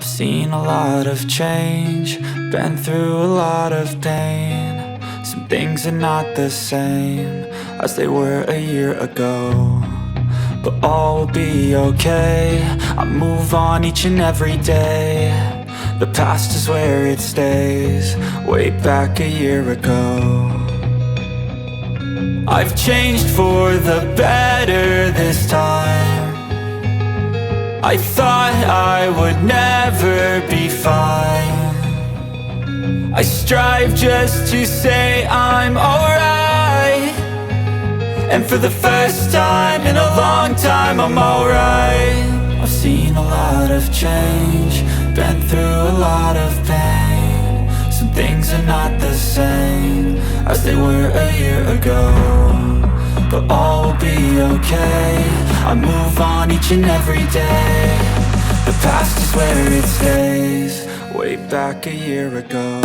I've seen a lot of change, been through a lot of pain. Some things are not the same as they were a year ago, but all will be okay. I move on each and every day. The past is where it stays, way back a year ago. I've changed for the better this time. I thought I would never be fine. I strive just to say I'm alright, and for the first time in a long time I'm alright. I've seen a lot of change, been through a lot of pain. Some things are not the same as they were a year ago, but all will be okay. I move on each and every day. The past is where it stays, way back a year ago.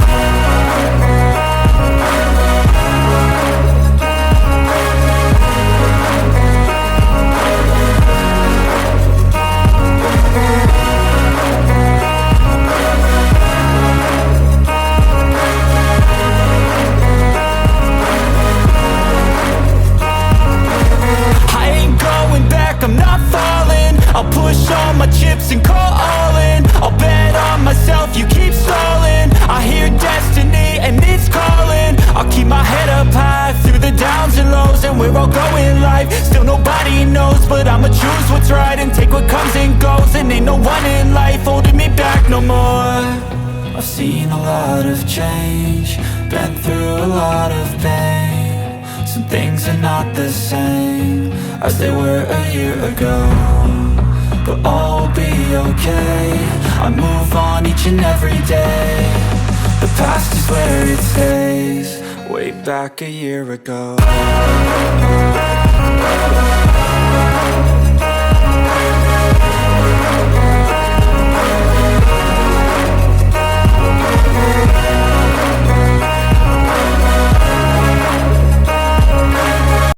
I'm not falling, I'll push all my chips and call all in. I'll bet on myself, you keep stalling. I hear destiny and it's calling. I'll keep my head up high through the downs and lows, and we're all going life. Still nobody knows, but I'ma choose what's right and take what comes and goes. And ain't no one in life holding me back no more. I've seen a lot of change, been through a lot of pain. Some things are not the same as they were a year ago, but all will be okay. I move on each and every day. The past is where it stays, way back a year ago.